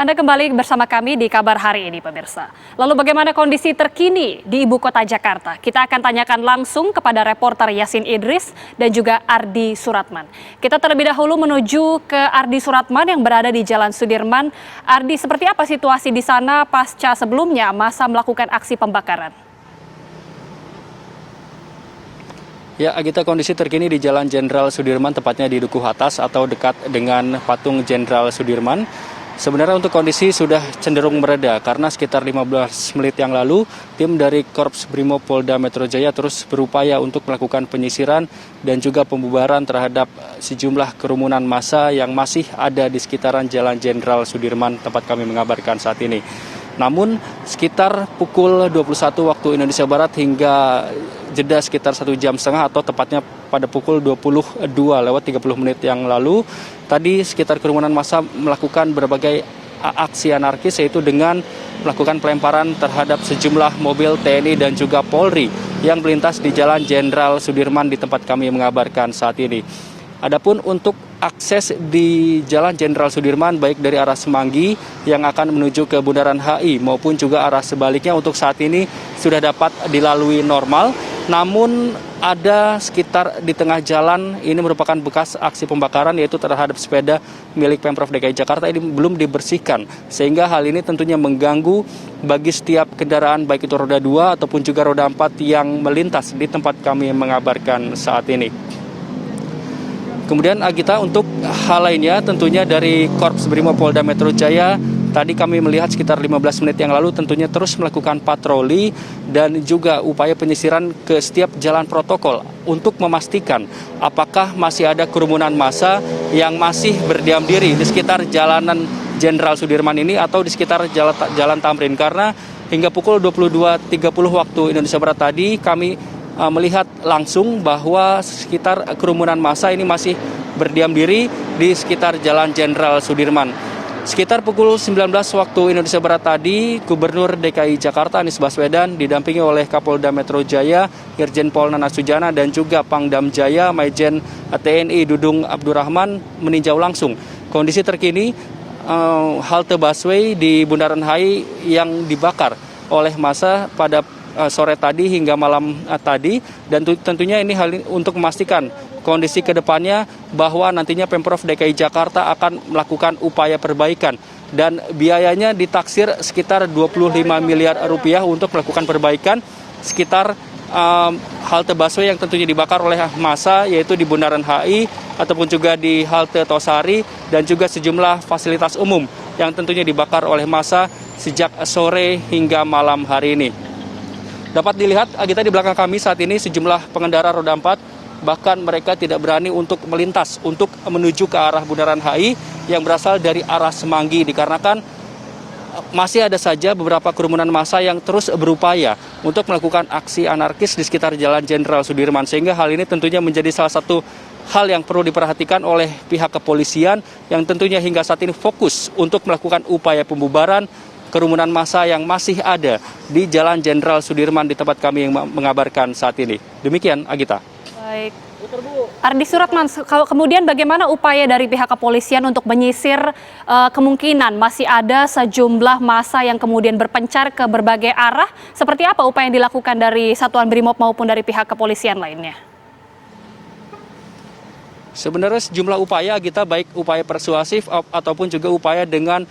Anda kembali bersama kami di Kabar Hari ini, pemirsa. Lalu bagaimana kondisi terkini di Ibu Kota Jakarta? Kita akan tanyakan langsung kepada reporter Yasin Idris dan juga Ardi Suratman. Kita terlebih dahulu menuju ke Ardi Suratman yang berada di Jalan Sudirman. Ardi, seperti apa situasi di sana pasca sebelumnya massa melakukan aksi pembakaran? Ya, Agita, kondisi terkini di Jalan Jenderal Sudirman, tepatnya di Dukuh Atas atau dekat dengan patung Jenderal Sudirman. Sebenarnya untuk kondisi sudah cenderung mereda karena sekitar 15 menit yang lalu tim dari Korps Brimob Polda Metro Jaya terus berupaya untuk melakukan penyisiran dan juga pembubaran terhadap sejumlah kerumunan massa yang masih ada di sekitaran Jalan Jenderal Sudirman tempat kami mengabarkan saat ini. Namun sekitar pukul 21 waktu Indonesia Barat hingga jeda sekitar 1,5 jam atau tepatnya pada pukul 22:30 yang lalu, tadi sekitar kerumunan massa melakukan berbagai aksi anarkis, yaitu dengan melakukan pelemparan terhadap sejumlah mobil TNI dan juga Polri yang melintas di Jalan Jenderal Sudirman di tempat kami mengabarkan saat ini. Adapun untuk akses di Jalan Jenderal Sudirman baik dari arah Semanggi yang akan menuju ke Bundaran HI maupun juga arah sebaliknya untuk saat ini sudah dapat dilalui normal. Namun ada sekitar di tengah jalan ini merupakan bekas aksi pembakaran, yaitu terhadap sepeda milik Pemprov DKI Jakarta ini belum dibersihkan. Sehingga hal ini tentunya mengganggu bagi setiap kendaraan baik itu roda 2 ataupun juga roda 4 yang melintas di tempat kami mengabarkan saat ini. Kemudian Agita, untuk hal lainnya tentunya dari Korps Brimob Polda Metro Jaya tadi kami melihat sekitar 15 menit yang lalu tentunya terus melakukan patroli dan juga upaya penyisiran ke setiap jalan protokol untuk memastikan apakah masih ada kerumunan massa yang masih berdiam diri di sekitar Jalanan Jenderal Sudirman ini atau di sekitar Jalan Tamrin, karena hingga pukul 22.30 waktu Indonesia Barat tadi kami melihat langsung bahwa sekitar kerumunan massa ini masih berdiam diri di sekitar Jalan Jenderal Sudirman. Sekitar pukul 19 waktu Indonesia Barat tadi, Gubernur DKI Jakarta Anies Baswedan didampingi oleh Kapolda Metro Jaya, Irjen Pol Nana Sujana, dan juga Pangdam Jaya, Majen TNI Dudung Abdurrahman meninjau langsung kondisi terkini halte busway di Bundaran HI yang dibakar oleh massa pada sore tadi hingga malam tadi, dan tentunya ini hal untuk memastikan kondisi ke depannya bahwa nantinya Pemprov DKI Jakarta akan melakukan upaya perbaikan dan biayanya ditaksir sekitar 25 miliar rupiah untuk melakukan perbaikan sekitar halte busway yang tentunya dibakar oleh massa, yaitu di Bundaran HI ataupun juga di halte Tosari dan juga sejumlah fasilitas umum yang tentunya dibakar oleh massa sejak sore hingga malam hari ini. Dapat dilihat Agita di belakang kami saat ini sejumlah pengendara roda 4 bahkan mereka tidak berani untuk melintas untuk menuju ke arah Bundaran HI yang berasal dari arah Semanggi, dikarenakan masih ada saja beberapa kerumunan massa yang terus berupaya untuk melakukan aksi anarkis di sekitar Jalan Jenderal Sudirman, sehingga hal ini tentunya menjadi salah satu hal yang perlu diperhatikan oleh pihak kepolisian yang tentunya hingga saat ini fokus untuk melakukan upaya pembubaran kerumunan massa yang masih ada di Jalan Jenderal Sudirman di tempat kami yang mengabarkan saat ini. Demikian, Agita. Baik. Ardi Suratman, kemudian bagaimana upaya dari pihak kepolisian untuk menyisir kemungkinan masih ada sejumlah massa yang kemudian berpencar ke berbagai arah? Seperti apa upaya yang dilakukan dari Satuan Brimob maupun dari pihak kepolisian lainnya? Sebenarnya sejumlah upaya, Agita, baik upaya persuasif ataupun juga upaya dengan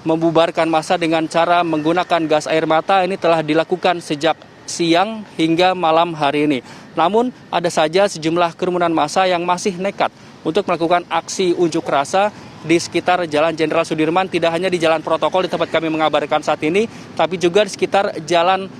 membubarkan massa dengan cara menggunakan gas air mata ini telah dilakukan sejak siang hingga malam hari ini. Namun ada saja sejumlah kerumunan massa yang masih nekat untuk melakukan aksi unjuk rasa di sekitar Jalan Jenderal Sudirman, tidak hanya di jalan protokol di tempat kami mengabarkan saat ini, tapi juga di sekitar jalan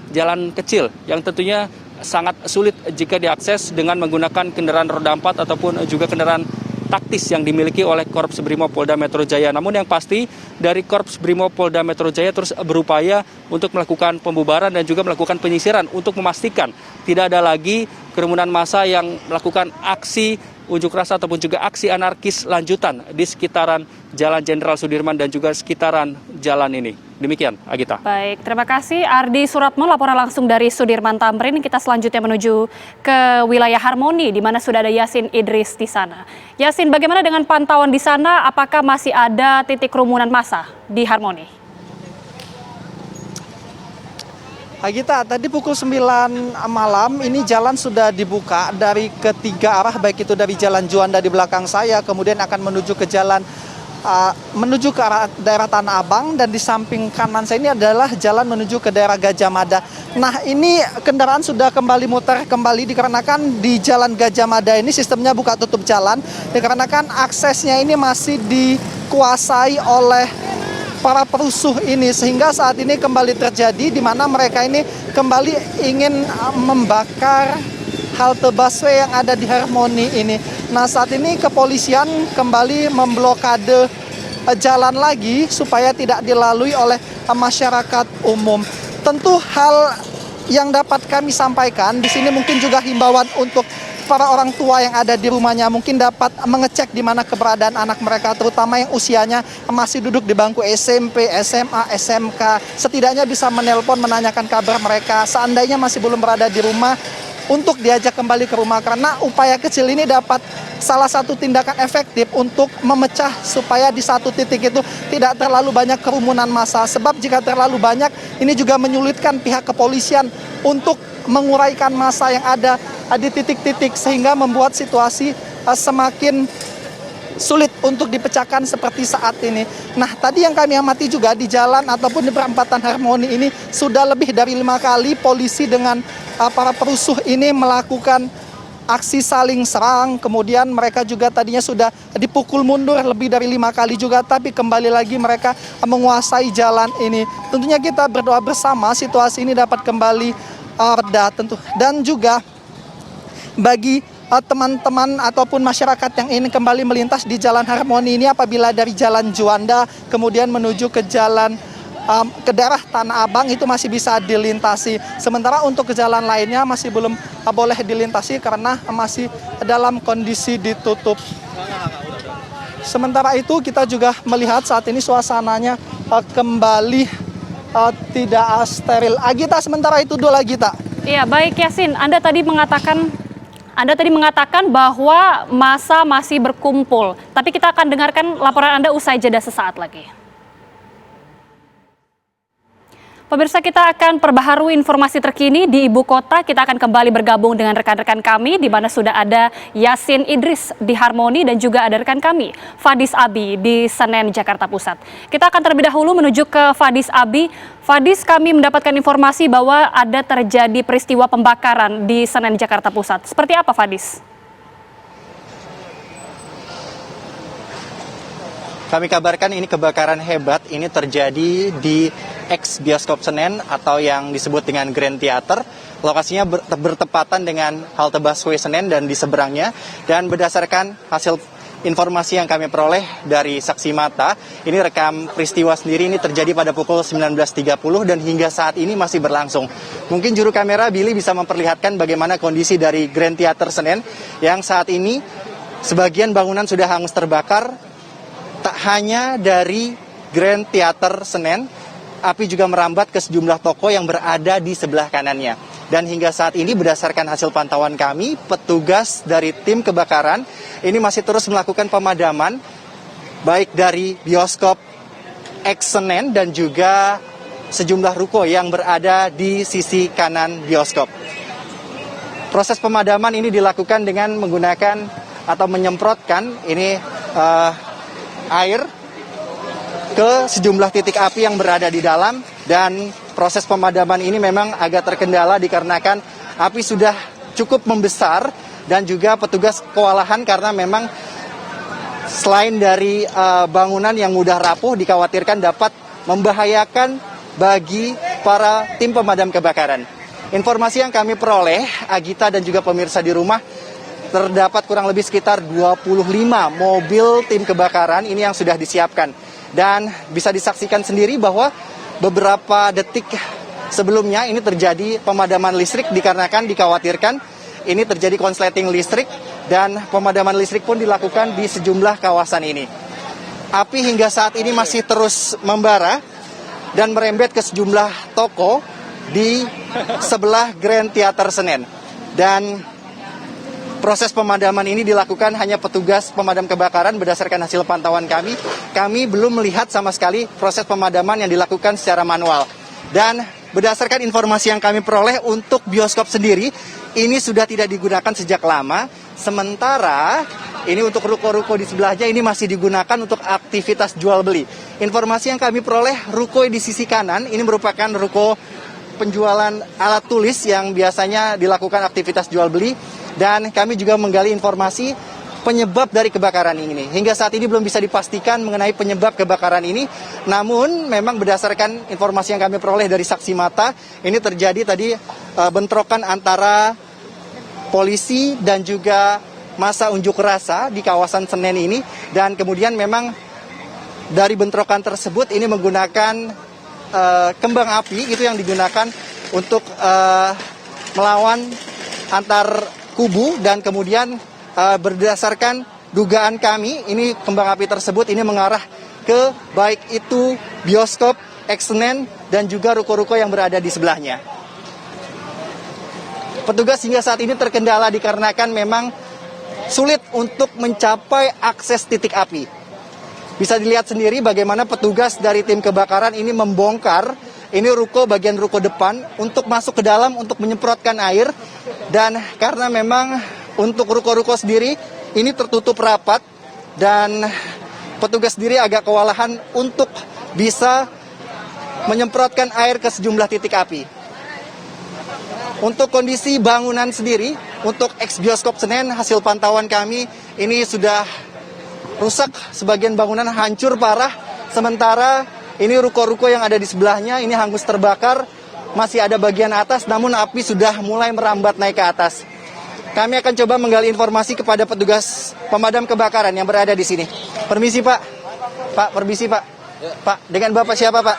kecil yang tentunya sangat sulit jika diakses dengan menggunakan kendaraan roda 4 ataupun juga kendaraan taktis yang dimiliki oleh Korps Brimob Polda Metro Jaya. Namun yang pasti dari Korps Brimob Polda Metro Jaya terus berupaya untuk melakukan pembubaran dan juga melakukan penyisiran untuk memastikan tidak ada lagi kerumunan massa yang melakukan aksi unjuk rasa ataupun juga aksi anarkis lanjutan di sekitaran Jalan Jenderal Sudirman dan juga sekitaran jalan ini. Demikian, Agita. Baik, terima kasih Ardi Suratman, laporan langsung dari Sudirman Tamrin. Kita selanjutnya menuju ke wilayah Harmoni, di mana sudah ada Yasin Idris di sana. Yasin, bagaimana dengan pantauan di sana? Apakah masih ada titik kerumunan massa di Harmoni? Agita, tadi pukul 9 malam ini jalan sudah dibuka dari ketiga arah, baik itu dari Jalan Juanda di belakang saya, kemudian akan menuju ke menuju ke arah daerah Tanah Abang, dan di samping kanan saya ini adalah jalan menuju ke daerah Gajah Mada. Nah, ini kendaraan sudah kembali muter kembali dikarenakan di Jalan Gajah Mada ini sistemnya buka tutup jalan, dikarenakan aksesnya ini masih dikuasai oleh para perusuh ini, sehingga saat ini kembali terjadi di mana mereka ini kembali ingin membakar halte busway yang ada di Harmoni ini. Nah, saat ini kepolisian kembali memblokade jalan lagi supaya tidak dilalui oleh masyarakat umum. Tentu hal yang dapat kami sampaikan di sini mungkin juga himbauan untuk para orang tua yang ada di rumahnya, mungkin dapat mengecek di mana keberadaan anak mereka, terutama yang usianya masih duduk di bangku SMP, SMA, SMK. Setidaknya bisa menelpon, menanyakan kabar mereka seandainya masih belum berada di rumah, untuk diajak kembali ke rumah, karena upaya kecil ini dapat salah satu tindakan efektif untuk memecah supaya di satu titik itu tidak terlalu banyak kerumunan massa. Sebab jika terlalu banyak, ini juga menyulitkan pihak kepolisian untuk menguraikan massa yang ada di titik-titik, sehingga membuat situasi semakin sulit untuk dipecahkan seperti saat ini. Nah, tadi yang kami amati juga di jalan ataupun di perempatan Harmoni ini sudah lebih dari 5 kali polisi dengan para perusuh ini melakukan aksi saling serang. Kemudian mereka juga tadinya sudah dipukul mundur lebih dari 5 kali juga, tapi kembali lagi mereka menguasai jalan ini. Tentunya kita berdoa bersama situasi ini dapat kembali reda tentu, dan juga bagi teman-teman ataupun masyarakat yang ingin kembali melintas di Jalan Harmoni ini, apabila dari Jalan Juanda kemudian menuju ke jalan ke daerah Tanah Abang itu masih bisa dilintasi. Sementara untuk ke jalan lainnya masih belum boleh dilintasi karena masih dalam kondisi ditutup. Sementara itu kita juga melihat saat ini suasananya kembali tidak steril. Agita, sementara itu dulu Agita. Iya, baik Yasin, Anda tadi mengatakan bahwa massa masih berkumpul. Tapi kita akan dengarkan laporan Anda usai jeda sesaat lagi. Pemirsa, kita akan perbaharui informasi terkini di ibu kota. Kita akan kembali bergabung dengan rekan-rekan kami, di mana sudah ada Yasin Idris di Harmoni dan juga ada rekan kami, Fadis Abi di Senen, Jakarta Pusat. Kita akan terlebih dahulu menuju ke Fadis Abi. Fadis, kami mendapatkan informasi bahwa ada terjadi peristiwa pembakaran di Senen, Jakarta Pusat. Seperti apa, Fadis? Kami kabarkan ini kebakaran hebat, ini terjadi di ex bioskop Senen atau yang disebut dengan Grand Theater. Lokasinya bertepatan dengan halte busway Senen dan di seberangnya. Dan berdasarkan hasil informasi yang kami peroleh dari saksi mata, ini rekam peristiwa sendiri ini terjadi pada pukul 19.30 dan hingga saat ini masih berlangsung. Mungkin juru kamera Billy bisa memperlihatkan bagaimana kondisi dari Grand Theater Senen yang saat ini sebagian bangunan sudah hangus terbakar. Tak hanya dari Grand Theater Senen, api juga merambat ke sejumlah toko yang berada di sebelah kanannya. Dan hingga saat ini berdasarkan hasil pantauan kami, petugas dari tim kebakaran ini masih terus melakukan pemadaman, baik dari bioskop X Senen dan juga sejumlah ruko yang berada di sisi kanan bioskop. Proses pemadaman ini dilakukan dengan menggunakan atau menyemprotkan ini air ke sejumlah titik api yang berada di dalam, dan proses pemadaman ini memang agak terkendala dikarenakan api sudah cukup membesar dan juga petugas kewalahan karena memang selain dari bangunan yang mudah rapuh dikhawatirkan dapat membahayakan bagi para tim pemadam kebakaran. Informasi yang kami peroleh, Agita dan juga pemirsa di rumah, terdapat kurang lebih sekitar 25 mobil tim kebakaran ini yang sudah disiapkan. Dan bisa disaksikan sendiri bahwa beberapa detik sebelumnya ini terjadi pemadaman listrik dikarenakan dikhawatirkan ini terjadi konsleting listrik dan pemadaman listrik pun dilakukan di sejumlah kawasan ini. Api hingga saat ini masih terus membara dan merembet ke sejumlah toko di sebelah Grand Theater Senen. Dan proses pemadaman ini dilakukan hanya petugas pemadam kebakaran berdasarkan hasil pantauan kami. Kami belum melihat sama sekali proses pemadaman yang dilakukan secara manual. Dan berdasarkan informasi yang kami peroleh untuk bioskop sendiri, ini sudah tidak digunakan sejak lama. Sementara ini untuk ruko-ruko di sebelahnya ini masih digunakan untuk aktivitas jual beli. Informasi yang kami peroleh, ruko di sisi kanan ini merupakan ruko penjualan alat tulis yang biasanya dilakukan aktivitas jual beli. Dan kami juga menggali informasi penyebab dari kebakaran ini. Hingga saat ini belum bisa dipastikan mengenai penyebab kebakaran ini. Namun memang berdasarkan informasi yang kami peroleh dari saksi mata, ini terjadi tadi bentrokan antara polisi dan juga massa unjuk rasa di kawasan Senen ini. Dan kemudian memang dari bentrokan tersebut ini menggunakan kembang api itu yang digunakan untuk melawan antar kubu. Dan kemudian berdasarkan dugaan kami, ini kembang api tersebut ini mengarah ke baik itu bioskop, Senen, dan juga ruko-ruko yang berada di sebelahnya. Petugas hingga saat ini terkendala dikarenakan memang sulit untuk mencapai akses titik api. Bisa dilihat sendiri bagaimana petugas dari tim kebakaran ini membongkar ini ruko, bagian ruko depan untuk masuk ke dalam untuk menyemprotkan air. Dan karena memang untuk ruko-ruko sendiri ini tertutup rapat dan petugas sendiri agak kewalahan untuk bisa menyemprotkan air ke sejumlah titik api. Untuk kondisi bangunan sendiri, untuk ex-bioskop Senen, hasil pantauan kami ini sudah rusak, sebagian bangunan hancur parah. Sementara ini ruko-ruko yang ada di sebelahnya ini hangus terbakar, masih ada bagian atas namun api sudah mulai merambat naik ke atas. Kami akan coba menggali informasi kepada petugas pemadam kebakaran yang berada di sini. Permisi Pak. Pak, permisi Pak. Pak, dengan Bapak siapa Pak?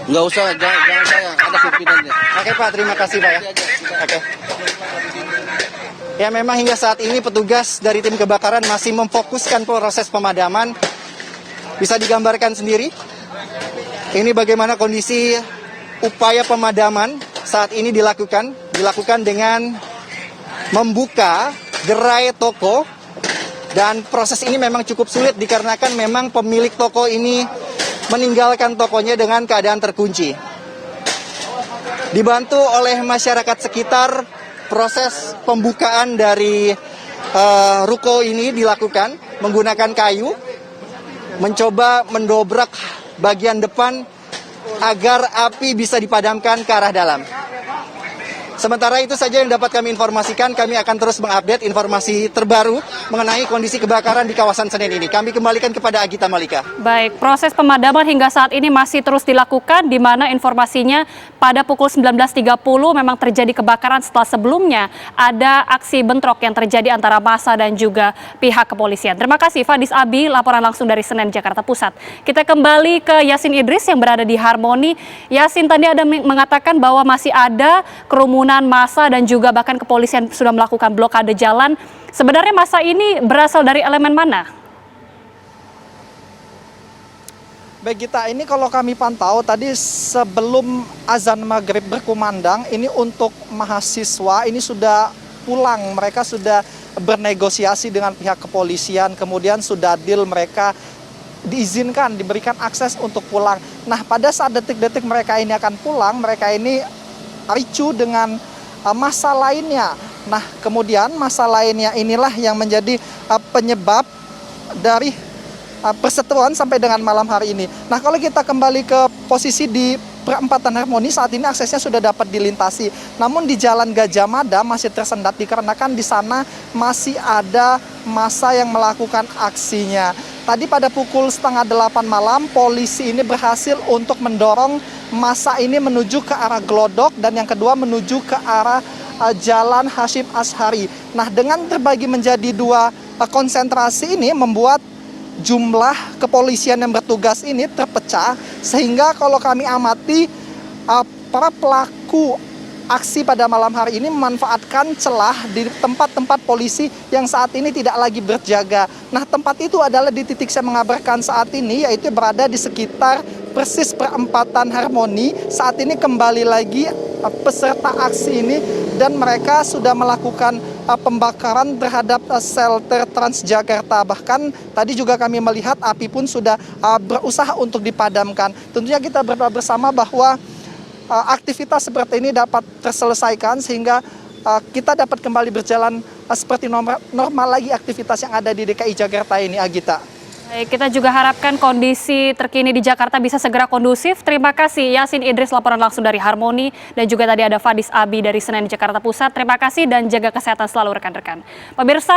Nggak usah, jangan saya, ada pimpinannya. Oke Pak, terima kasih Pak ya. Oke. Ya memang hingga saat ini petugas dari tim kebakaran masih memfokuskan proses pemadaman. Bisa digambarkan sendiri. Ini bagaimana kondisi upaya pemadaman saat ini dilakukan dengan membuka gerai toko. Dan proses ini memang cukup sulit dikarenakan memang pemilik toko ini meninggalkan tokonya dengan keadaan terkunci. Dibantu oleh masyarakat sekitar, proses pembukaan dari ruko ini dilakukan menggunakan kayu, mencoba mendobrak bagian depan agar api bisa dipadamkan ke arah dalam. Sementara itu saja yang dapat kami informasikan. Kami akan terus mengupdate informasi terbaru mengenai kondisi kebakaran di kawasan Senen ini. Kami kembalikan kepada Agita Malika. Baik, proses pemadaman hingga saat ini masih terus dilakukan, di mana informasinya pada pukul 19.30 memang terjadi kebakaran setelah sebelumnya ada aksi bentrok yang terjadi antara massa dan juga pihak kepolisian. Terima kasih Fadis Abi, laporan langsung dari Senen, Jakarta Pusat. Kita kembali ke Yasin Idris yang berada di Harmoni. Yasin, tadi ada mengatakan bahwa masih ada kerumunan massa dan juga bahkan kepolisian sudah melakukan blokade jalan. Sebenarnya massa ini berasal dari elemen mana? Baik Gita, ini kalau kami pantau tadi sebelum azan maghrib berkumandang, ini untuk mahasiswa ini sudah pulang. Mereka sudah bernegosiasi dengan pihak kepolisian, kemudian sudah deal, mereka diizinkan, diberikan akses untuk pulang. Nah, pada saat detik-detik mereka ini akan pulang, mereka ini ricu dengan massa lainnya. Nah, kemudian massa lainnya inilah yang menjadi penyebab dari perseteruan sampai dengan malam hari ini. Nah, kalau kita kembali ke posisi di perempatan Harmoni, saat ini aksesnya sudah dapat dilintasi. Namun di Jalan Gajah Mada masih tersendat dikarenakan di sana masih ada massa yang melakukan aksinya. Tadi pada pukul 7:30 malam, polisi ini berhasil untuk mendorong massa ini menuju ke arah Glodok dan yang kedua menuju ke arah Jalan Hasyim Asy'ari. Nah, dengan terbagi menjadi dua konsentrasi ini membuat jumlah kepolisian yang bertugas ini terpecah, sehingga kalau kami amati para pelaku aksi pada malam hari ini memanfaatkan celah di tempat-tempat polisi yang saat ini tidak lagi berjaga. Nah, tempat itu adalah di titik saya mengabarkan saat ini, yaitu berada di sekitar persis perempatan Harmoni. Saat ini kembali lagi peserta aksi ini dan mereka sudah melakukan pembakaran terhadap shelter Transjakarta. Bahkan tadi juga kami melihat api pun sudah berusaha untuk dipadamkan. Tentunya kita berdoa bersama bahwa aktivitas seperti ini dapat terselesaikan sehingga kita dapat kembali berjalan seperti normal lagi aktivitas yang ada di DKI Jakarta ini, Agita. Baik, kita juga harapkan kondisi terkini di Jakarta bisa segera kondusif. Terima kasih Yasin Idris, laporan langsung dari Harmoni, dan juga tadi ada Fadis Abi dari Senen Jakarta Pusat. Terima kasih dan jaga kesehatan selalu rekan-rekan. Pemirsa.